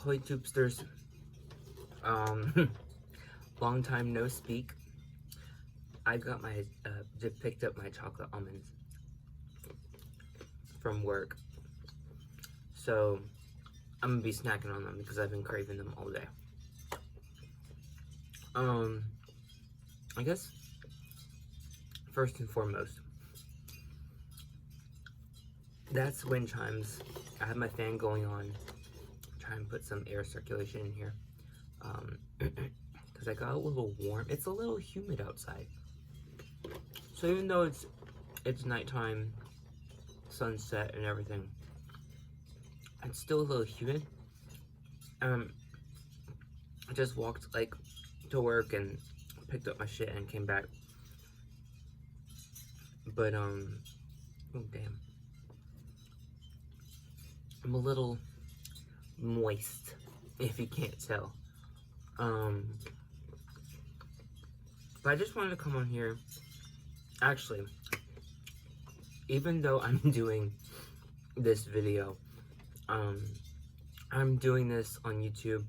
Ahoy Tubesters. Long time no speak. I got my, just picked up my chocolate almonds from work. So, I'm gonna be snacking on them because I've been craving them all day. I guess, first and foremost, that's wind chimes. I have my fan going on. Try and put some air circulation in here. Because I got a little warm. It's a little humid outside. So even though it's nighttime, sunset and everything, it's still a little humid. I just walked to work and picked up my shit and came back. But oh damn. I'm a little moist, if you can't tell. But I just wanted to come on here. Actually, even though I'm doing this video, I'm doing this on YouTube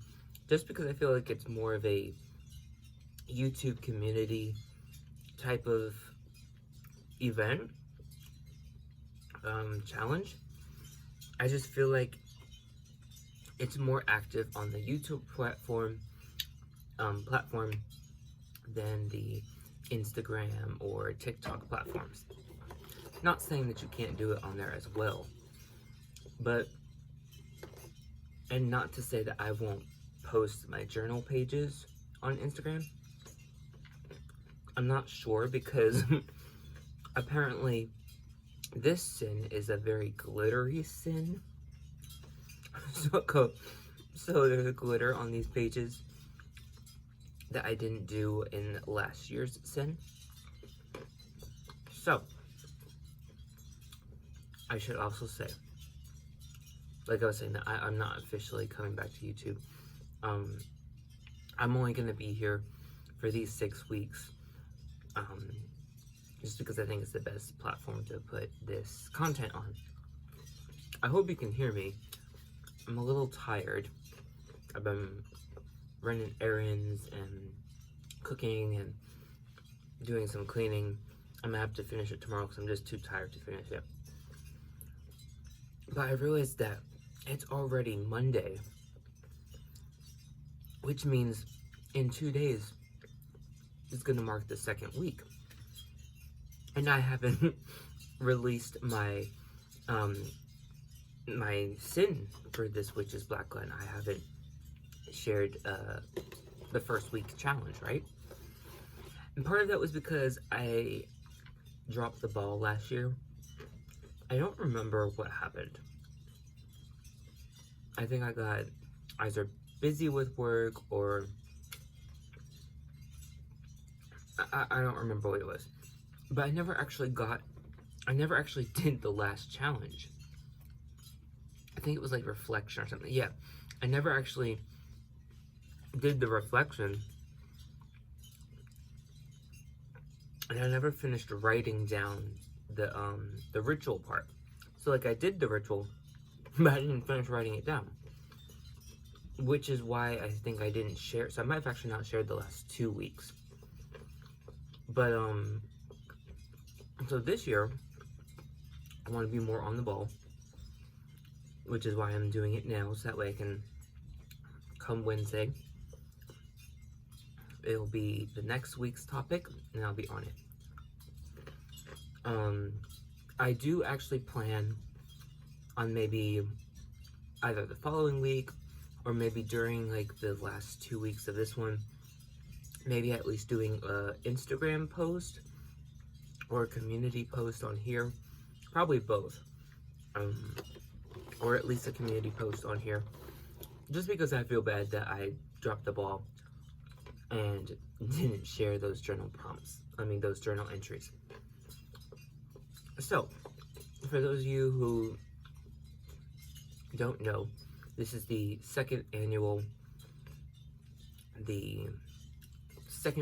just because I feel like it's more of a YouTube community type of event, challenge. I just feel like it's more active on the YouTube platform than the Instagram or TikTok platforms. Not saying that you can't do it on there as well, but, and not to say that I won't post my journal pages on Instagram. I'm not sure because apparently this sin is a very glittery sin. So there's a glitter on these pages that I didn't do in last year's sin. So, I should also say, like I was saying, that I'm not officially coming back to YouTube. I'm only going to be here for these 6 weeks. Just because I think it's the best platform to put this content on. I hope you can hear me. I'm a little tired. I've been running errands and cooking and doing some cleaning. I'm gonna have to finish it tomorrow because I'm just too tired to finish it. But I realized that it's already Monday, which means in 2 days it's gonna mark the 2nd week. And I haven't released my my sin for this Witch's Black Lent. I haven't shared the first week challenge, right? And part of that was because I dropped the ball last year. I don't remember what happened. I think I got either busy with work or I don't remember what it was. But I never actually did the last challenge. I think it was like reflection or something. Yeah, I never actually did the reflection. And I never finished writing down the ritual part. So like I did the ritual, but I didn't finish writing it down. Which is why I think I didn't share. So I might have actually not shared the last 2 weeks. But so this year, I want to be more on the ball, which is why I'm doing it now, so that way I can, come Wednesday, it'll be the next week's topic, and I'll be on it. I do actually plan on maybe either the following week, or maybe during, like, the last 2 weeks of this one, maybe at least doing an Instagram post, or a community post on here. Probably both. Or at least a community post on here. Just because I feel bad that I dropped the ball and didn't share those journal prompts. Those journal entries. So, for those of you who don't know, this is the second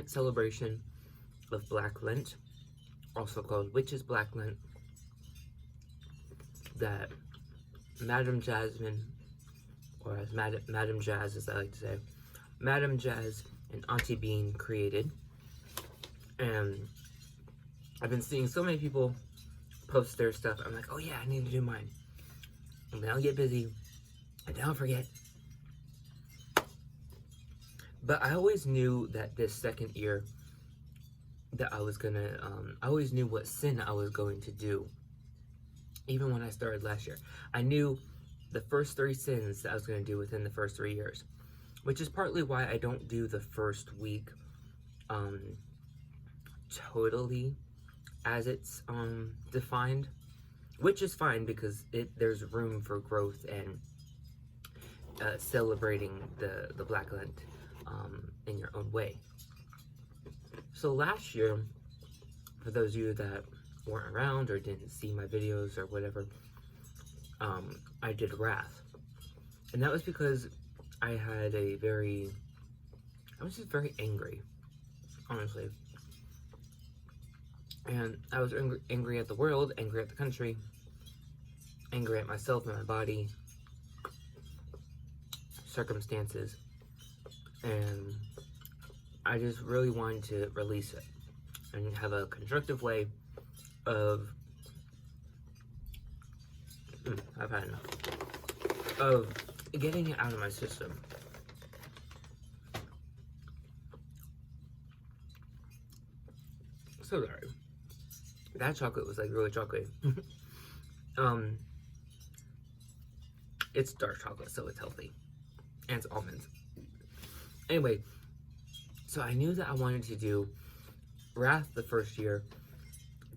celebration of Black Lent, also called Witch's Black Lent, that Madame Jasmine or as Madam Jazz, as I like to say, Madam Jazz and Auntie Bean created. And I've been seeing so many people post their stuff. I'm like, oh yeah, I need to do mine. And then I'll get busy, and then I'll forget. But I always knew that this second year that I was gonna, I always knew what sin I was going to do. Even when I started last year, I knew the first 3 sins that I was going to do within the first 3 years, which is partly why I don't do the first week totally as it's defined, which is fine because there's room for growth and celebrating the Black Lent in your own way. So last year, for those of you that weren't around or didn't see my videos or whatever, I did Wrath. And that was because I was just very angry, honestly. And I was angry at the world, angry at the country, angry at myself and my body, circumstances, and I just really wanted to release it and have a constructive way of I've had enough of getting it out of my system. So sorry. That chocolate was like really chocolatey. It's dark chocolate, so it's healthy. And it's almonds. Anyway, so I knew that I wanted to do Wrath the first year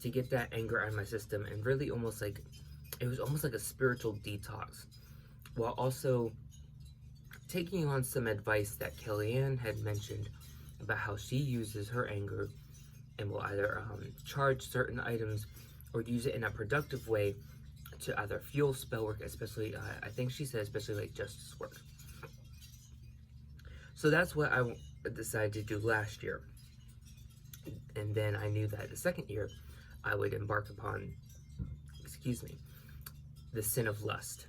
to get that anger out of my system and really almost like, it was almost like a spiritual detox, while also taking on some advice that Kellyanne had mentioned about how she uses her anger and will either charge certain items or use it in a productive way to either fuel spell work, especially, I think she said, especially like justice work. So that's what I decided to do last year. And then I knew that the second year I would embark upon, the sin of lust.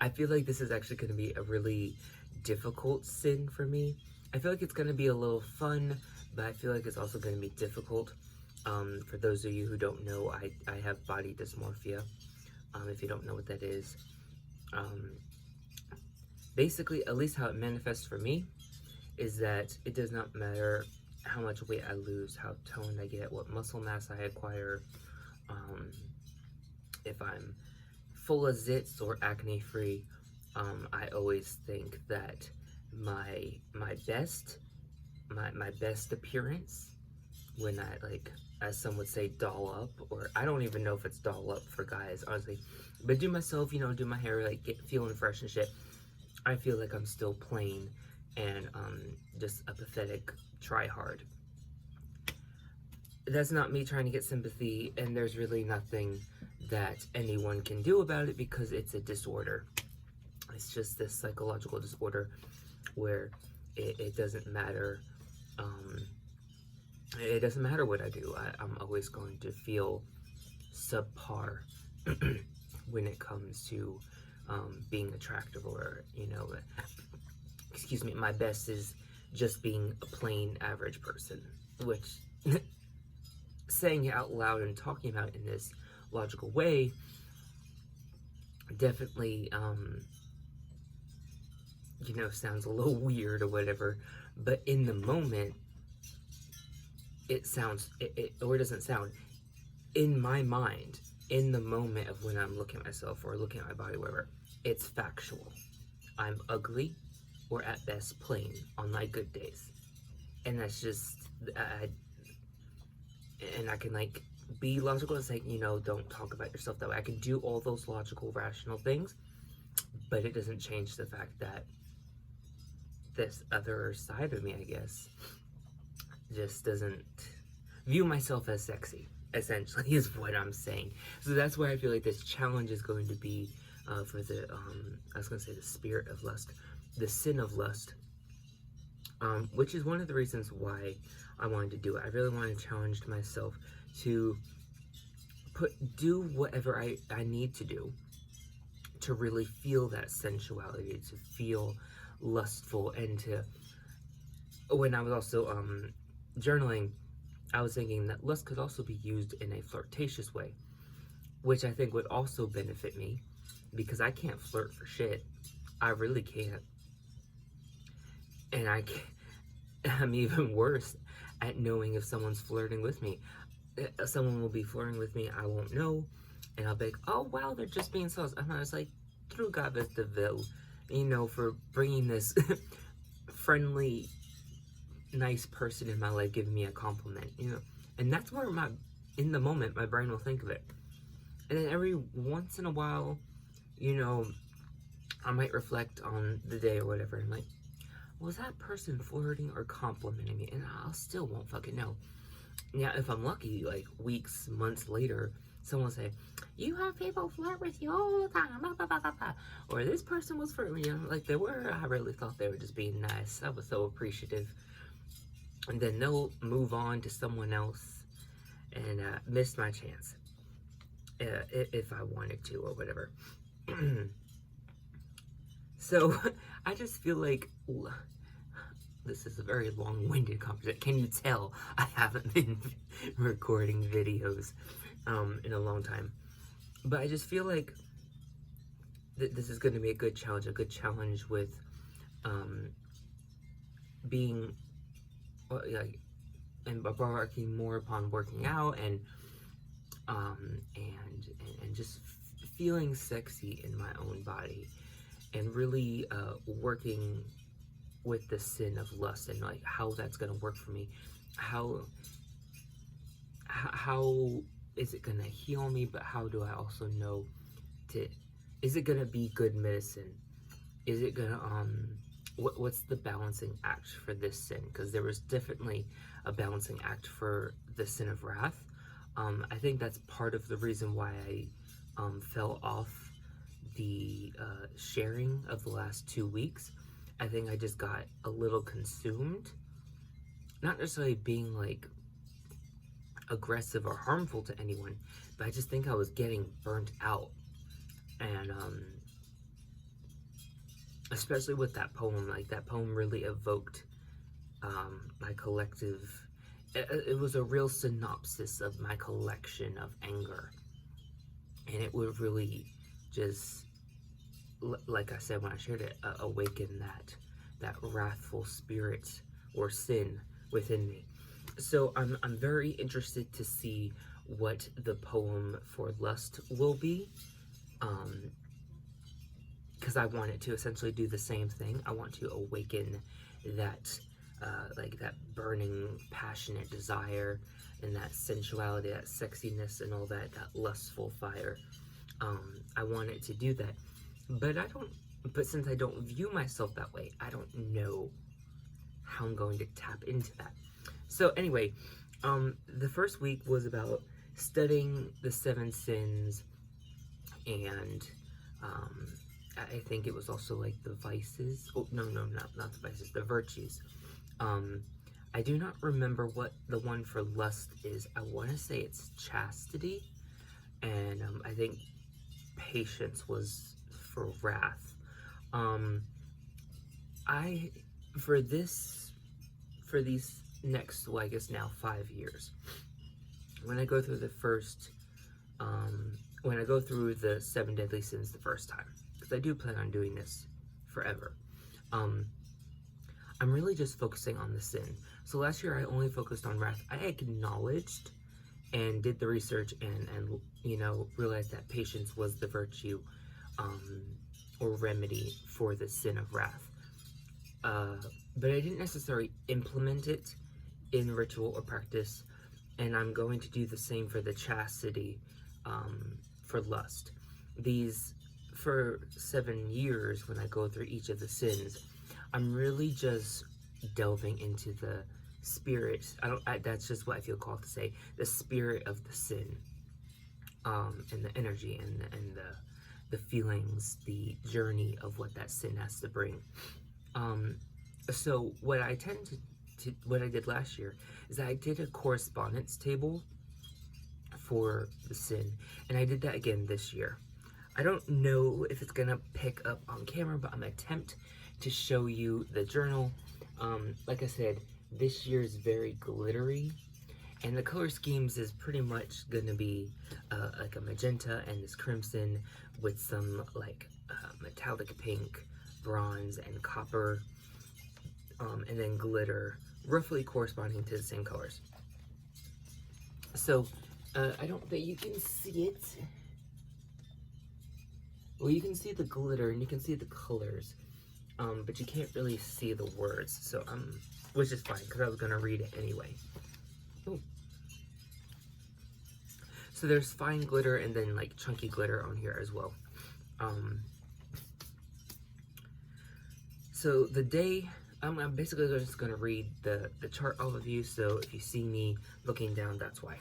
I feel like this is actually going to be a really difficult sin for me. I feel like it's going to be a little fun, but I feel like it's also going to be difficult. For those of you who don't know, I have body dysmorphia. If you don't know what that is. Basically, at least how it manifests for me, is that it does not matter how much weight I lose, how toned I get, what muscle mass I acquire, if I'm full of zits or acne free. I always think that my best appearance, when I, like, as some would say, doll up, or I don't even know if it's doll up for guys, honestly, but do myself, you know, do my hair, like, get feeling fresh and shit, I feel like I'm still plain and just a pathetic try-hard. That's not me trying to get sympathy, and there's really nothing that anyone can do about it because it's a disorder. It's just this psychological disorder where it doesn't matter. It doesn't matter what I do. I'm always going to feel subpar when it comes to being attractive, or, you know, my best is just being a plain average person, which saying it out loud and talking about it in this logical way definitely, you know, sounds a little weird or whatever, but in the moment, it sounds, or it doesn't sound, in my mind, in the moment of when I'm looking at myself or looking at my body, whatever, it's factual. I'm ugly, or at best plain, on my good days. And that's just, and I can, like, be logical and say, you know, don't talk about yourself that way. I can do all those logical, rational things, but it doesn't change the fact that this other side of me, I guess, just doesn't view myself as sexy, essentially, is what I'm saying. So that's where I feel like this challenge is going to be for the, I was going to say the spirit of lust, the sin of lust, which is one of the reasons why I wanted to do it. I really wanted to challenge myself to do whatever I need to do to really feel that sensuality, to feel lustful, and to, when I was also journaling, I was thinking that lust could also be used in a flirtatious way, which I think would also benefit me, because I can't flirt for shit. I really can't. And I'm even worse at knowing if someone's flirting with me. Someone will be flirting with me, I won't know, and I'll be like, oh wow, they're just being sus. And I was like, through God de Ville, you know, for bringing this friendly, nice person in my life giving me a compliment, you know. And that's where in the moment, my brain will think of it. And then every once in a while, you know, I might reflect on the day or whatever, and like, was that person flirting or complimenting me? And I still won't fucking know. Now, if I'm lucky, like weeks, months later, someone will say, you have people flirt with you all the time, blah, blah, blah, blah, blah. Or this person was flirting, you know, like they were. I really thought they were just being nice. I was so appreciative. And then they'll move on to someone else and miss my chance if I wanted to or whatever. So I just feel like this is a very long-winded conversation. Can you tell I haven't been recording videos in a long time? But I just feel like this is going to be a good challenge with being like embarking more upon working out and just feeling sexy in my own body, and really working with the sin of lust, and like how that's gonna work for me. How is it gonna heal me? But how do I also know is it gonna be good medicine? Is it gonna what's the balancing act for this sin? Because there was definitely a balancing act for the sin of wrath. I think that's part of the reason why I fell off the sharing of the last 2 weeks. I think I just got a little consumed. Not necessarily being like aggressive or harmful to anyone, but I just think I was getting burnt out. And especially with that poem, like that poem really evoked my collective, it was a real synopsis of my collection of anger. And it would really just, like I said when I shared it, awaken that wrathful spirit or sin within me. So I'm very interested to see what the poem for lust will be, because I want it to essentially do the same thing. I want to awaken that like that burning, passionate desire, and that sensuality, that sexiness, and all that lustful fire. I want it to do that, but since I don't view myself that way, I don't know how I'm going to tap into that. So anyway, the first week was about studying the 7 sins, and I think it was also like the vices. Oh, no, not the vices, the virtues. I do not remember what the one for lust is. I want to say it's chastity, and I think patience was for wrath. For these next, well, I guess now 5 years, when I go through when I go through the 7 deadly sins the first time, because I do plan on doing this forever, I'm really just focusing on the sin. So last year I only focused on wrath. I acknowledged and did the research and you know, realized that patience was the virtue or remedy for the sin of wrath. But I didn't necessarily implement it in ritual or practice, and I'm going to do the same for the chastity for lust. For 7 years, when I go through each of the sins, I'm really just delving into the spirit. That's just what I feel called to say. The spirit of the sin, and the energy and the feelings, the journey of what that sin has to bring. So what I what I did last year is I did a correspondence table for the sin, and I did that again this year. I don't know if it's gonna pick up on camera, but I'm gonna attempt to show you the journal. Like I said, this year's very glittery, and the color schemes is pretty much gonna be like a magenta and this crimson with some like metallic pink, bronze, and copper, and then glitter, roughly corresponding to the same colors. So, I don't think you can see it. Well, you can see the glitter and you can see the colors, but you can't really see the words. So, which is fine because I was gonna read it anyway. Ooh. So there's fine glitter and then like chunky glitter on here as well. So the day, I'm basically just gonna read the chart overview. So if you see me looking down, that's why.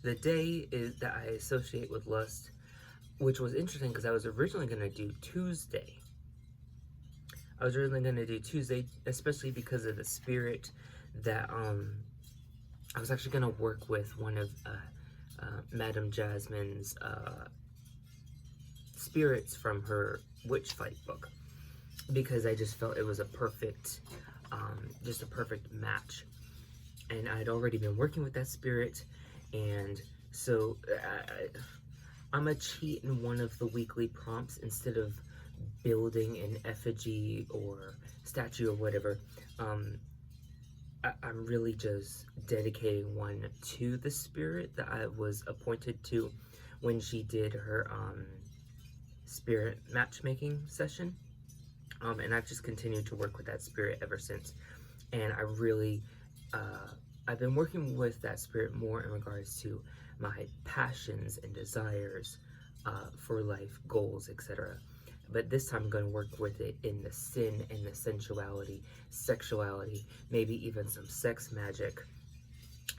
The day is that I associate with lust, which was interesting because I was originally gonna do Tuesday. I was originally gonna do Tuesday, especially because of the spirit that I was actually gonna work with one of Madame Jasmine's spirits from her witch fight book, because I just felt it was a perfect, just a perfect match. And I'd already been working with that spirit, and so I'm a cheat in one of the weekly prompts. Instead of building an effigy or statue or whatever, I'm really just dedicating one to the spirit that I was appointed to when she did her spirit matchmaking session. And I've just continued to work with that spirit ever since. And I really, I've been working with that spirit more in regards to my passions and desires for life, goals, etc. But this time I'm going to work with it in the sin and the sensuality, sexuality, maybe even some sex magic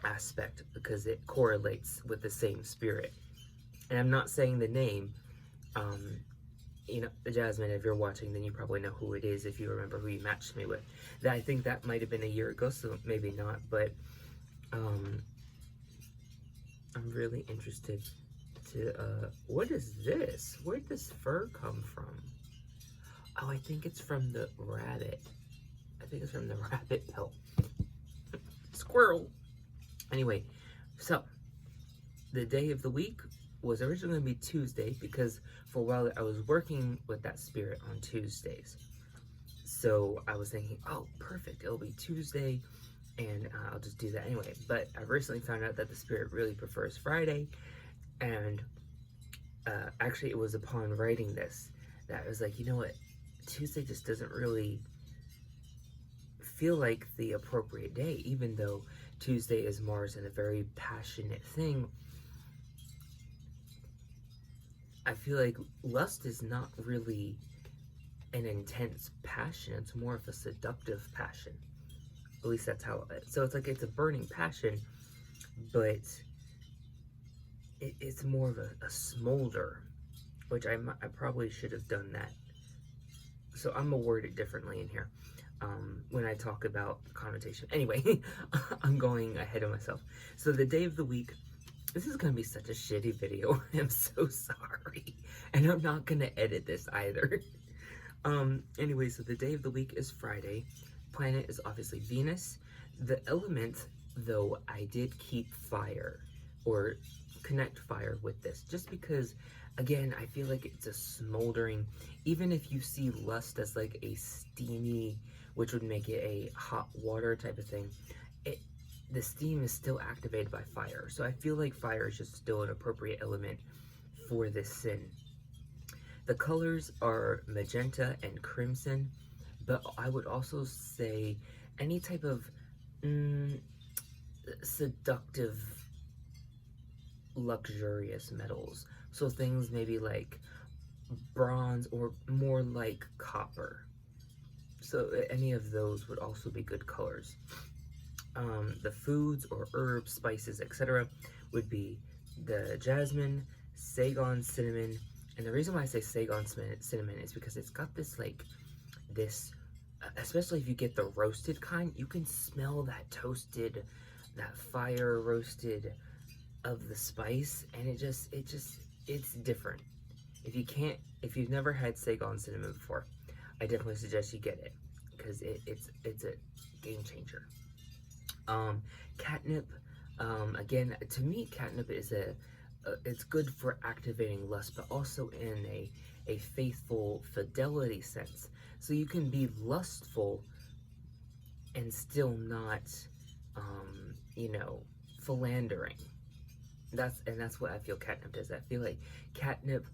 aspect, because it correlates with the same spirit. And I'm not saying the name. You know, Jasmine, if you're watching, then you probably know who it is if you remember who you matched me with. I think that might have been a year ago, so maybe not, but I'm really interested to, what is this? Where'd this fur come from? Oh, I think it's from the rabbit. I think it's from the rabbit pelt. Squirrel! Anyway, so, the day of the week was originally going to be Tuesday, because for a while I was working with that spirit on Tuesdays. So I was thinking, oh, perfect, it'll be Tuesday, and I'll just do that anyway. But I recently found out that the spirit really prefers Friday, and actually it was upon writing this that I was like, you know what, Tuesday just doesn't really feel like the appropriate day, even though Tuesday is Mars and a very passionate thing. I feel like lust is not really an intense passion. It's more of a seductive passion. At least that's how so it's like it's a burning passion, but it's more of a smolder, which I probably should have done that. So I'm gonna word it differently in here when I talk about connotation. Anyway, I'm going ahead of myself. So the day of the week, this is gonna be such a shitty video. I'm so sorry. And I'm not gonna edit this either. Anyway, so the day of the week is Friday. Planet is obviously Venus. The element, though, I did keep fire, or connect fire with this, just because, again, I feel like it's a smoldering. Even if you see lust as like a steamy, which would make it a hot water type of thing, the steam is still activated by fire. So I feel like fire is just still an appropriate element for this sin. The colors are magenta and crimson, but I would also say any type of seductive, luxurious metals. So things maybe like bronze or more like copper. So any of those would also be good colors. The foods or herbs, spices, etc. would be the jasmine, sagon, cinnamon. And the reason why I say sagon cinnamon is because it's got this like, especially if you get the roasted kind, you can smell that toasted, that fire roasted of the spice, and it's different. If you've never had Saigon cinnamon before, I definitely suggest you get it because it's a game changer. Catnip, again, to me, catnip is it's good for activating lust, but also in a faithful fidelity sense. So you can be lustful and still not, you know, philandering. That's what I feel catnip does. I feel like catnip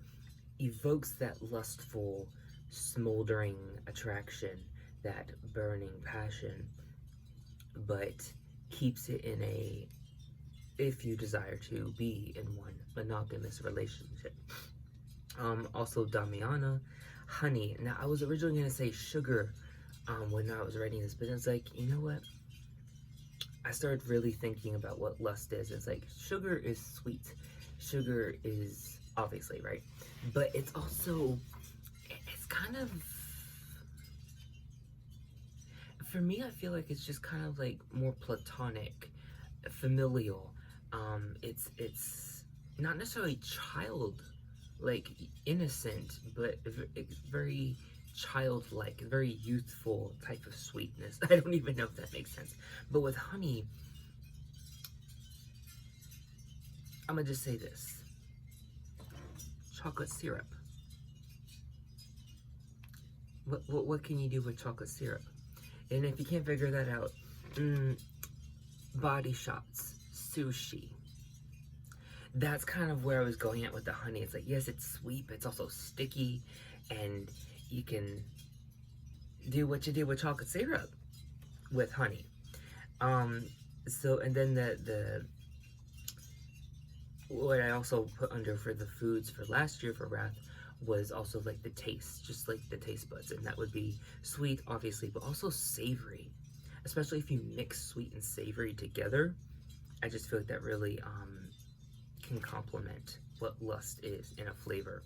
evokes that lustful, smoldering attraction, that burning passion, but keeps it in a, if you desire to be in one monogamous relationship. Also Damiana, honey. Now I was originally gonna say sugar when I was writing this, but it's like, you know what? I started really thinking about what lust is. It's like sugar is sweet. Sugar is obviously, right? But it's also, it's kind of, for me, I feel like it's just kind of like more platonic, familial. It's not necessarily child, like innocent, but very childlike, very youthful type of sweetness. I don't even know if that makes sense. But with honey, I'm gonna just say this: chocolate syrup. What can you do with chocolate syrup? And if you can't figure that out, body shots, sushi. That's kind of where I was going at with the honey. It's like, yes, it's sweet, but it's also sticky, and you can do what you do with chocolate syrup with honey. So, and then the what I also put under for the foods for last year for Wrath was also like the taste, just like the taste buds, and that would be sweet, obviously, but also savory. Especially if you mix sweet and savory together, I just feel like that really can complement what lust is in a flavor.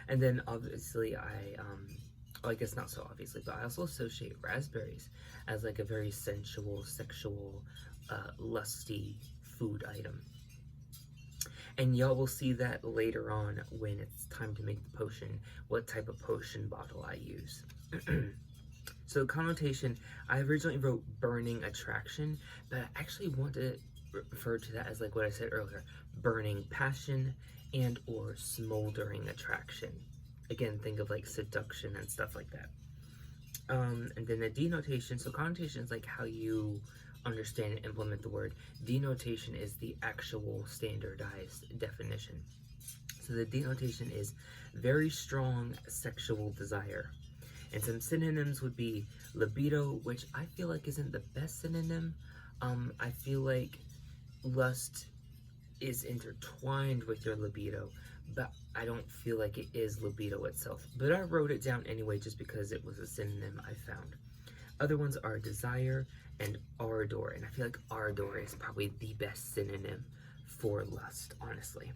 And then obviously I guess not so obviously, but I also associate raspberries as like a very sensual, sexual, lusty food item. And y'all will see that later on when it's time to make the potion, what type of potion bottle I use. So connotation, I originally wrote burning attraction, but I actually want to refer to that as like what I said earlier, burning passion and or smoldering attraction. Again, think of like seduction and stuff like that. And then the denotation, so connotation is like how you understand and implement the word. Denotation is the actual standardized definition. So the denotation is very strong sexual desire. And some synonyms would be libido, which I feel like isn't the best synonym. I feel like lust is intertwined with your libido, but I don't feel like it is libido itself. But I wrote it down anyway just because it was a synonym I found. Other ones are desire and ardor, and I feel like ardor is probably the best synonym for lust, honestly.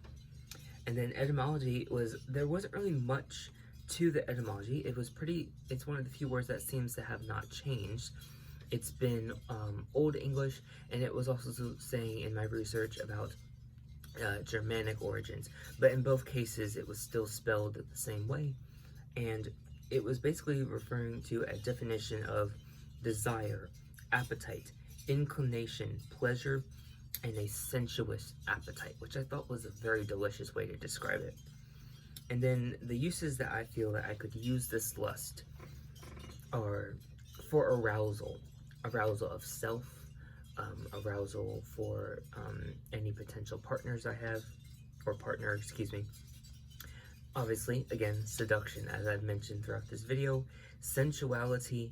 And then etymology was, there wasn't really much to the etymology. It's one of the few words that seems to have not changed. It's been Old English, and it was also saying in my research about Germanic origins, but in both cases it was still spelled the same way, and it was basically referring to a definition of desire, appetite, inclination, pleasure, and a sensuous appetite, which I thought was a very delicious way to describe it. And then the uses that I feel that I could use this lust are for arousal of self, arousal for any potential partners I have, or partner, excuse me. Obviously, again, seduction, as I've mentioned throughout this video, sensuality,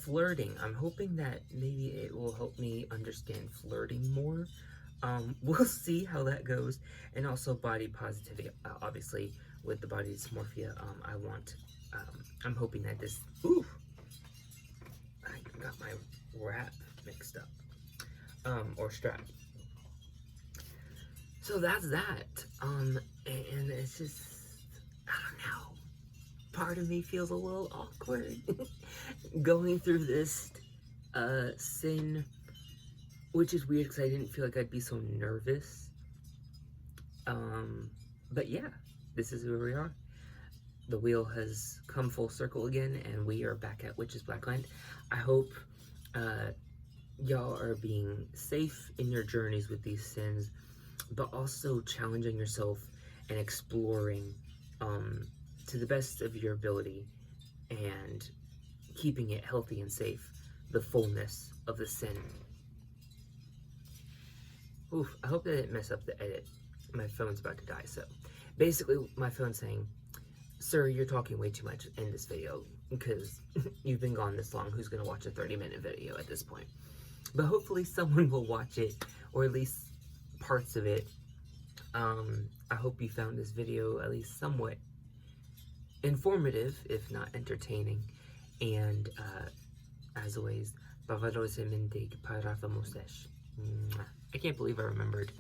flirting. I'm hoping that maybe it will help me understand flirting more. We'll see how that goes. And also body positivity, obviously, with the body dysmorphia, I'm hoping that this, I got my wrap mixed up, or strap. So that's that, and it's just, I don't know, part of me feels a little awkward going through this sin, which is weird because I didn't feel like I'd be so nervous But yeah, this is where we are. The wheel has come full circle again, and we are back at Witch's Blackland. I hope y'all are being safe in your journeys with these sins, but also challenging yourself and exploring to the best of your ability and keeping it healthy and safe, the fullness of the sin. Oof, I hope that didn't mess up the edit. My phone's about to die, so basically my phone's saying, sir, you're talking way too much in this video because you've been gone this long. Who's going to watch a 30-minute video at this point? But hopefully someone will watch it, or at least parts of it. I hope you found this video at least somewhat informative, if not entertaining. And as always, I can't believe I remembered